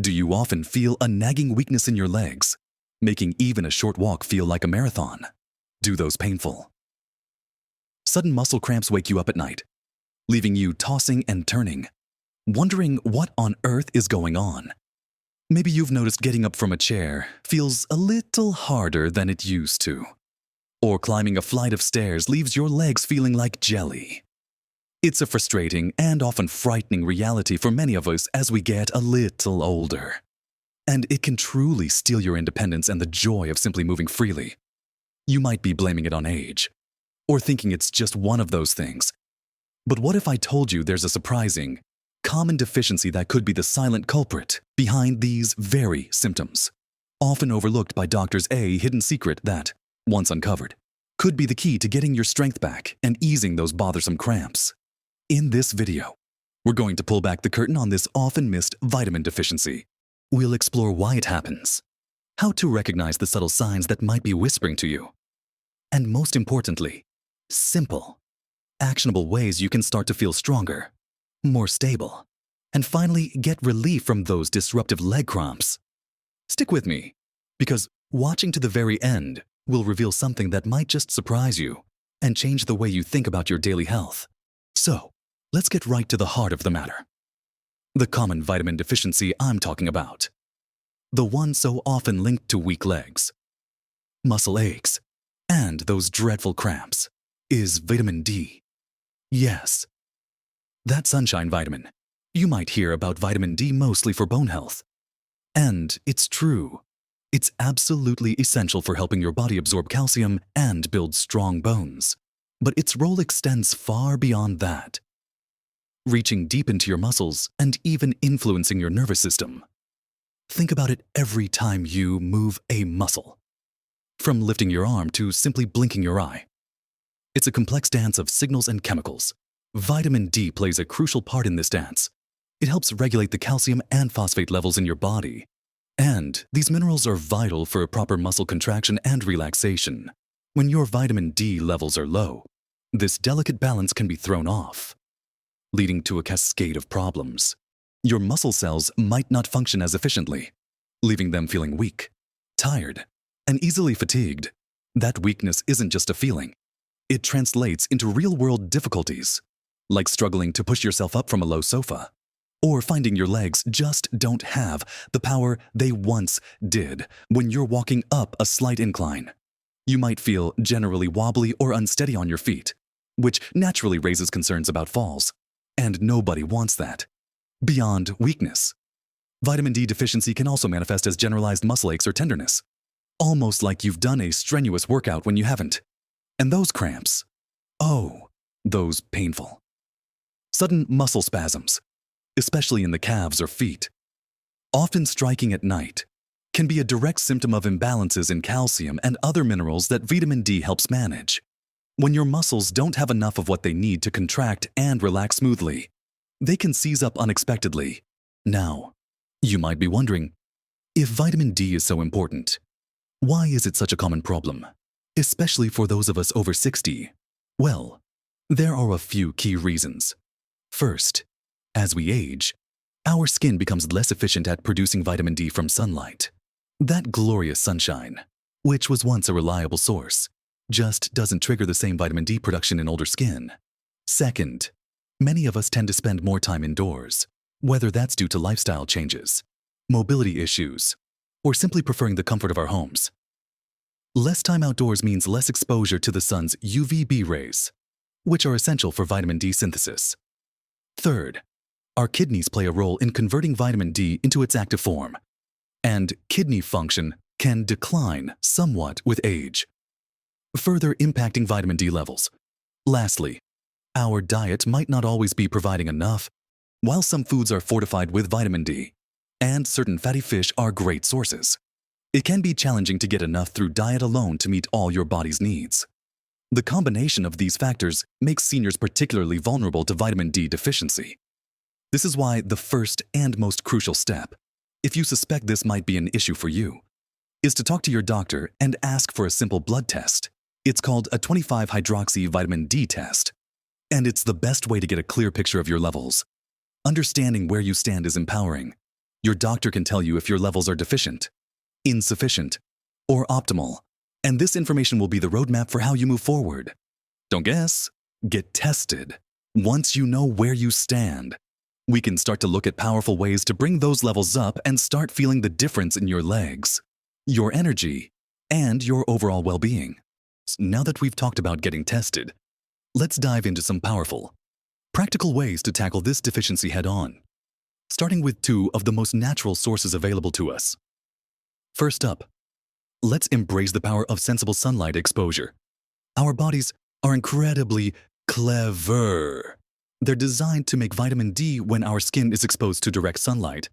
Do you often feel a nagging weakness in your legs, making even a short walk feel like a marathon? Do those painful? Sudden muscle cramps wake you up at night, leaving you tossing and turning, wondering what on earth is going on. Maybe you've noticed getting up from a chair feels a little harder than it used to. Or climbing a flight of stairs leaves your legs feeling like jelly. It's a frustrating and often frightening reality for many of us as we get a little older. And it can truly steal your independence and the joy of simply moving freely. You might be blaming it on age, or thinking it's just one of those things. But what if I told you there's a surprising, common deficiency that could be the silent culprit behind these very symptoms? Often overlooked by doctors, a hidden secret that, once uncovered, could be the key to getting your strength back and easing those bothersome cramps. In this video, we're going to pull back the curtain on this often missed vitamin deficiency. We'll explore why it happens, how to recognize the subtle signs that might be whispering to you, and most importantly, simple, actionable ways you can start to feel stronger, more stable, and finally get relief from those disruptive leg cramps. Stick with me, because watching to the very end will reveal something that might just surprise you and change the way you think about your daily health. So, let's get right to the heart of the matter. The common vitamin deficiency I'm talking about. The one so often linked to weak legs, muscle aches, and those dreadful cramps is vitamin D. Yes, that sunshine vitamin. You might hear about vitamin D mostly for bone health. And it's true. It's absolutely essential for helping your body absorb calcium and build strong bones. But its role extends far beyond that, reaching deep into your muscles and even influencing your nervous system. Think about it every time you move a muscle, from lifting your arm to simply blinking your eye. It's a complex dance of signals and chemicals. Vitamin D plays a crucial part in this dance. It helps regulate the calcium and phosphate levels in your body. And these minerals are vital for a proper muscle contraction and relaxation. When your vitamin D levels are low, this delicate balance can be thrown off, leading to a cascade of problems. Your muscle cells might not function as efficiently, leaving them feeling weak, tired, and easily fatigued. That weakness isn't just a feeling. It translates into real-world difficulties, like struggling to push yourself up from a low sofa, or finding your legs just don't have the power they once did when you're walking up a slight incline. You might feel generally wobbly or unsteady on your feet, which naturally raises concerns about falls. And nobody wants that. Beyond weakness, vitamin D deficiency can also manifest as generalized muscle aches or tenderness, almost like you've done a strenuous workout when you haven't. And those cramps, oh, those painful. Sudden muscle spasms, especially in the calves or feet, often striking at night, can be a direct symptom of imbalances in calcium and other minerals that vitamin D helps manage. When your muscles don't have enough of what they need to contract and relax smoothly, they can seize up unexpectedly. Now, you might be wondering, if vitamin D is so important, why is it such a common problem, especially for those of us over 60? Well, there are a few key reasons. First, as we age, our skin becomes less efficient at producing vitamin D from sunlight. That glorious sunshine, which was once a reliable source, just doesn't trigger the same vitamin D production in older skin. Second, many of us tend to spend more time indoors, whether that's due to lifestyle changes, mobility issues, or simply preferring the comfort of our homes. Less time outdoors means less exposure to the sun's UVB rays, which are essential for vitamin D synthesis. Third, our kidneys play a role in converting vitamin D into its active form, and kidney function can decline somewhat with age, further impacting vitamin D levels. Lastly, our diet might not always be providing enough. While some foods are fortified with vitamin D, and certain fatty fish are great sources, it can be challenging to get enough through diet alone to meet all your body's needs. The combination of these factors makes seniors particularly vulnerable to vitamin D deficiency. This is why the first and most crucial step, if you suspect this might be an issue for you, is to talk to your doctor and ask for a simple blood test. It's called a 25-hydroxy vitamin D test, and it's the best way to get a clear picture of your levels. Understanding where you stand is empowering, Your doctor can tell you if your levels are deficient, insufficient, or optimal, and this information will be the roadmap for how you move forward. Don't guess, get tested. Once you know where you stand, we can start to look at powerful ways to bring those levels up and start feeling the difference in your legs, your energy, and your overall well-being. Now that we've talked about getting tested, let's dive into some powerful, practical ways to tackle this deficiency head-on, starting with two of the most natural sources available to us. First up, let's embrace the power of sensible sunlight exposure. Our bodies are incredibly clever. They're designed to make vitamin D when our skin is exposed to direct sunlight.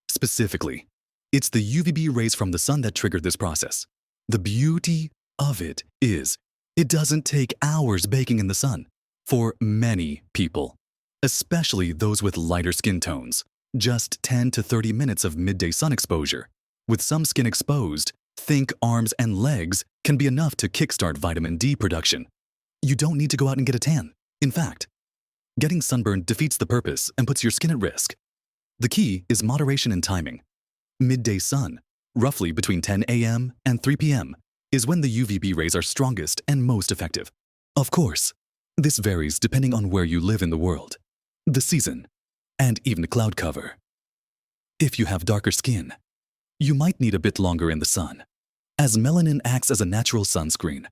Specifically, it's the UVB rays from the sun that trigger this process. The beauty of it is, it doesn't take hours baking in the sun. For many people, especially those with lighter skin tones, just 10 to 30 minutes of midday sun exposure, with some skin exposed, think arms and legs, can be enough to kickstart vitamin D production. You don't need to go out and get a tan. In fact, getting sunburned defeats the purpose and puts your skin at risk. The key is moderation and timing. Midday sun, roughly between 10 a.m. and 3 p.m., is when the UVB rays are strongest and most effective. Of course, this varies depending on where you live in the world, the season, and even the cloud cover. If you have darker skin, you might need a bit longer in the sun, as melanin acts as a natural sunscreen.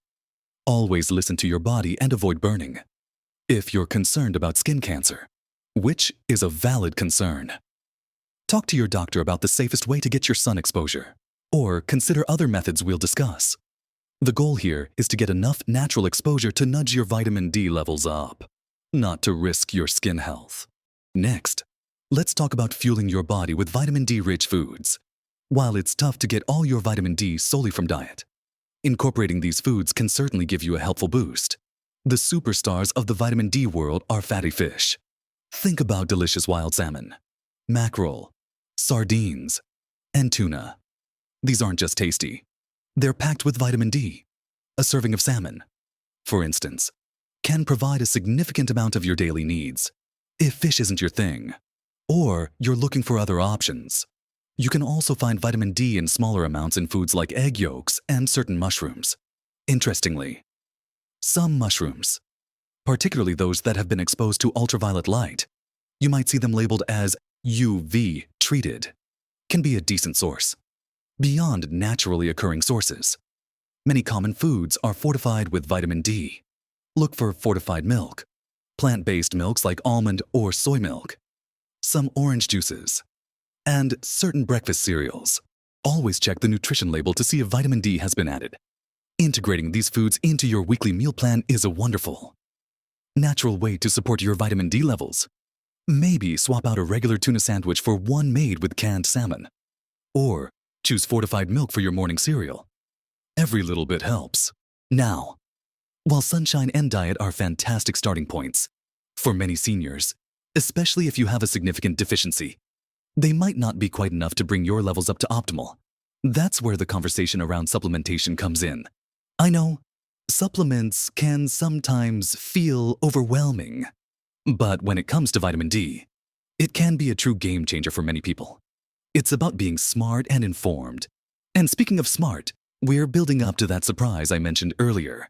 Always listen to your body and avoid burning. If you're concerned about skin cancer, which is a valid concern, talk to your doctor about the safest way to get your sun exposure, or consider other methods we'll discuss. The goal here is to get enough natural exposure to nudge your vitamin D levels up, not to risk your skin health. Next, let's talk about fueling your body with vitamin D-rich foods. While it's tough to get all your vitamin D solely from diet, incorporating these foods can certainly give you a helpful boost. The superstars of the vitamin D world are fatty fish. Think about delicious wild salmon, mackerel, sardines, and tuna. These aren't just tasty. They're packed with vitamin D. A serving of salmon, for instance, can provide a significant amount of your daily needs. If fish isn't your thing, or you're looking for other options, you can also find vitamin D in smaller amounts in foods like egg yolks and certain mushrooms. Interestingly, some mushrooms, particularly those that have been exposed to ultraviolet light, you might see them labeled as UV treated, can be a decent source. Beyond naturally occurring sources, many common foods are fortified with vitamin D. Look for fortified milk, plant-based milks like almond or soy milk, some orange juices, and certain breakfast cereals. Always check the nutrition label to see if vitamin D has been added. Integrating these foods into your weekly meal plan is a wonderful, natural way to support your vitamin D levels. Maybe swap out a regular tuna sandwich for one made with canned salmon. Or choose fortified milk for your morning cereal. Every little bit helps. Now, while sunshine and diet are fantastic starting points, for many seniors, especially if you have a significant deficiency, they might not be quite enough to bring your levels up to optimal. That's where the conversation around supplementation comes in. I know, supplements can sometimes feel overwhelming, but when it comes to vitamin D, it can be a true game changer for many people. It's about being smart and informed. And speaking of smart, we're building up to that surprise I mentioned earlier.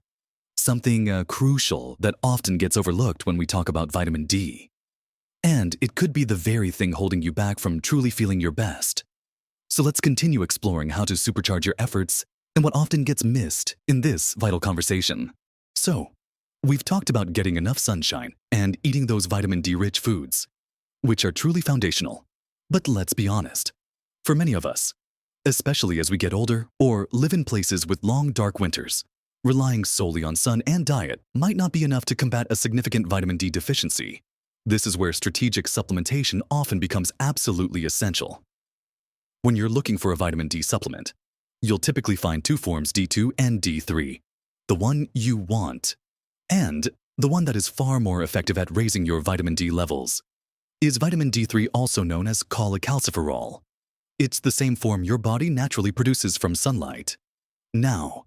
Something crucial that often gets overlooked when we talk about vitamin D. And it could be the very thing holding you back from truly feeling your best. So let's continue exploring how to supercharge your efforts and what often gets missed in this vital conversation. So, we've talked about getting enough sunshine and eating those vitamin D-rich foods, which are truly foundational. But let's be honest, for many of us, especially as we get older or live in places with long dark winters, relying solely on sun and diet might not be enough to combat a significant vitamin D deficiency. This is where strategic supplementation often becomes absolutely essential. When you're looking for a vitamin D supplement, you'll typically find two forms, D2 and D3, the one you want, and the one that is far more effective at raising your vitamin D levels. Is vitamin D3 also known as cholecalciferol? It's the same form your body naturally produces from sunlight. Now,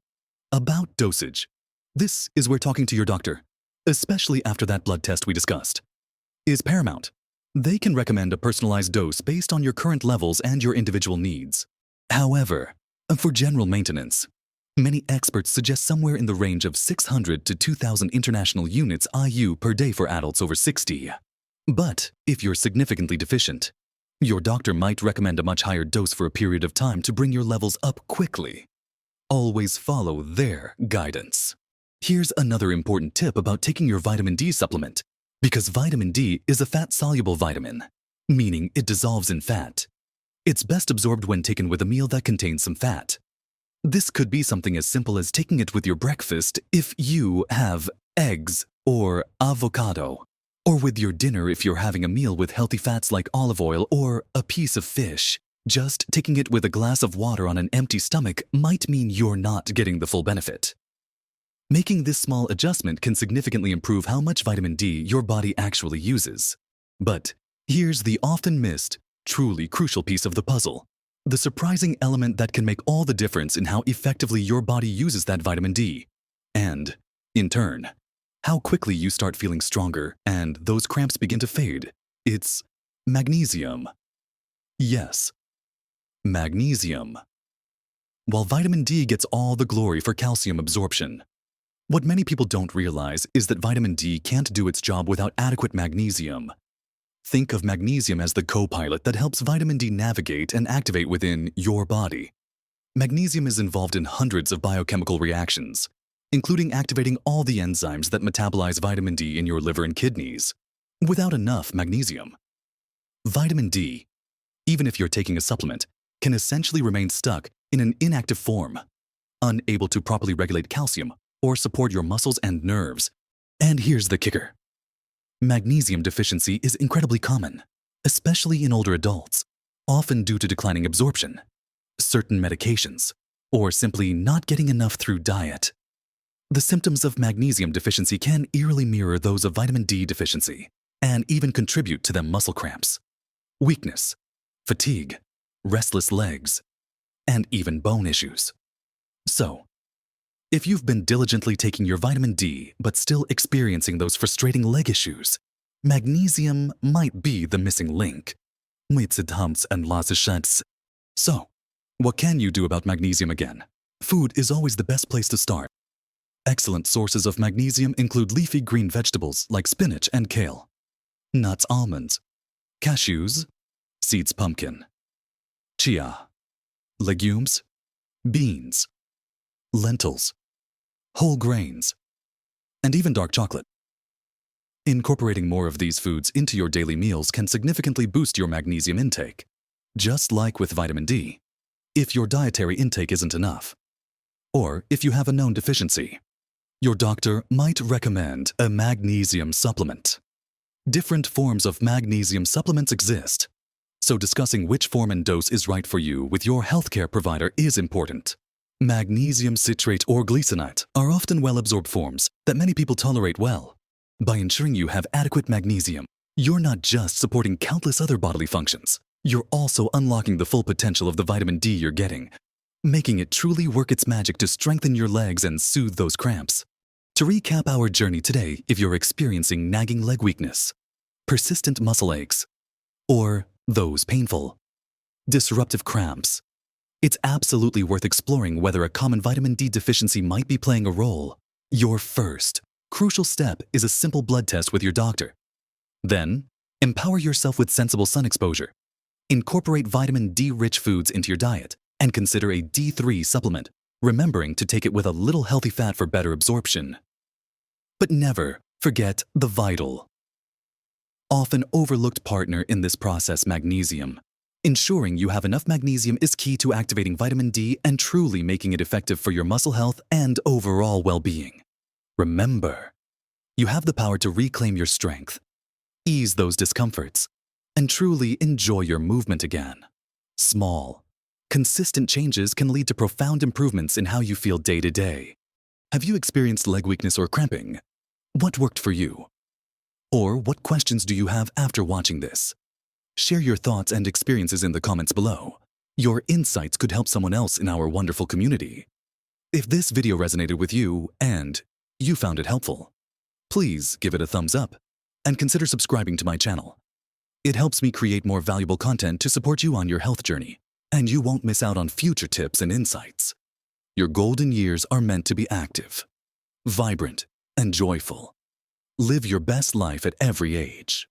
about dosage. This is where talking to your doctor, especially after that blood test we discussed, is paramount. They can recommend a personalized dose based on your current levels and your individual needs. However, for general maintenance, many experts suggest somewhere in the range of 600 to 2,000 international units IU per day for adults over 60. But if you're significantly deficient, your doctor might recommend a much higher dose for a period of time to bring your levels up quickly. Always follow their guidance. Here's another important tip about taking your vitamin D supplement, because vitamin D is a fat-soluble vitamin, meaning it dissolves in fat. It's best absorbed when taken with a meal that contains some fat. This could be something as simple as taking it with your breakfast if you have eggs or avocado, or with your dinner if you're having a meal with healthy fats like olive oil or a piece of fish. Just taking it with a glass of water on an empty stomach might mean you're not getting the full benefit. Making this small adjustment can significantly improve how much vitamin D your body actually uses. But here's the often missed, truly crucial piece of the puzzle. The surprising element that can make all the difference in how effectively your body uses that vitamin D. And, in turn, how quickly you start feeling stronger and those cramps begin to fade. It's magnesium. Yes, magnesium. While vitamin D gets all the glory for calcium absorption, what many people don't realize is that vitamin D can't do its job without adequate magnesium. Think of magnesium as the co-pilot that helps vitamin D navigate and activate within your body. Magnesium is involved in hundreds of biochemical reactions, including activating all the enzymes that metabolize vitamin D in your liver and kidneys. Without enough magnesium, vitamin D, even if you're taking a supplement, can essentially remain stuck in an inactive form, unable to properly regulate calcium or support your muscles and nerves. And here's the kicker. Magnesium deficiency is incredibly common, especially in older adults, often due to declining absorption, certain medications, or simply not getting enough through diet. The symptoms of magnesium deficiency can eerily mirror those of vitamin D deficiency and even contribute to them muscle cramps, weakness, fatigue, restless legs, and even bone issues. So, if you've been diligently taking your vitamin D but still experiencing those frustrating leg issues, magnesium might be the missing link. So, what can you do about magnesium again? Food is always the best place to start. Excellent sources of magnesium include leafy green vegetables like spinach and kale, nuts, almonds, cashews, seeds, pumpkin, chia, legumes, beans, lentils, whole grains, and even dark chocolate. Incorporating more of these foods into your daily meals can significantly boost your magnesium intake, just like with vitamin D, if your dietary intake isn't enough, or if you have a known deficiency. Your doctor might recommend a magnesium supplement. Different forms of magnesium supplements exist, so discussing which form and dose is right for you with your healthcare provider is important. Magnesium citrate or glycinate are often well-absorbed forms that many people tolerate well. By ensuring you have adequate magnesium, you're not just supporting countless other bodily functions, you're also unlocking the full potential of the vitamin D you're getting, making it truly work its magic to strengthen your legs and soothe those cramps. To recap our journey today, if you're experiencing nagging leg weakness, persistent muscle aches, or those painful, disruptive cramps, it's absolutely worth exploring whether a common vitamin D deficiency might be playing a role. Your first, crucial step is a simple blood test with your doctor. Then, empower yourself with sensible sun exposure. Incorporate vitamin D-rich foods into your diet, and consider a D3 supplement, remembering to take it with a little healthy fat for better absorption. But never forget the vital, often overlooked partner in this process, magnesium. Ensuring you have enough magnesium is key to activating vitamin D and truly making it effective for your muscle health and overall well-being. Remember, you have the power to reclaim your strength, ease those discomforts, and truly enjoy your movement again. Small, consistent changes can lead to profound improvements in how you feel day to day. Have you experienced leg weakness or cramping? What worked for you? Or what questions do you have after watching this? Share your thoughts and experiences in the comments below. Your insights could help someone else in our wonderful community. If this video resonated with you and you found it helpful, please give it a thumbs up and consider subscribing to my channel. It helps me create more valuable content to support you on your health journey, and you won't miss out on future tips and insights. Your golden years are meant to be active, vibrant, and joyful. Live your best life at every age.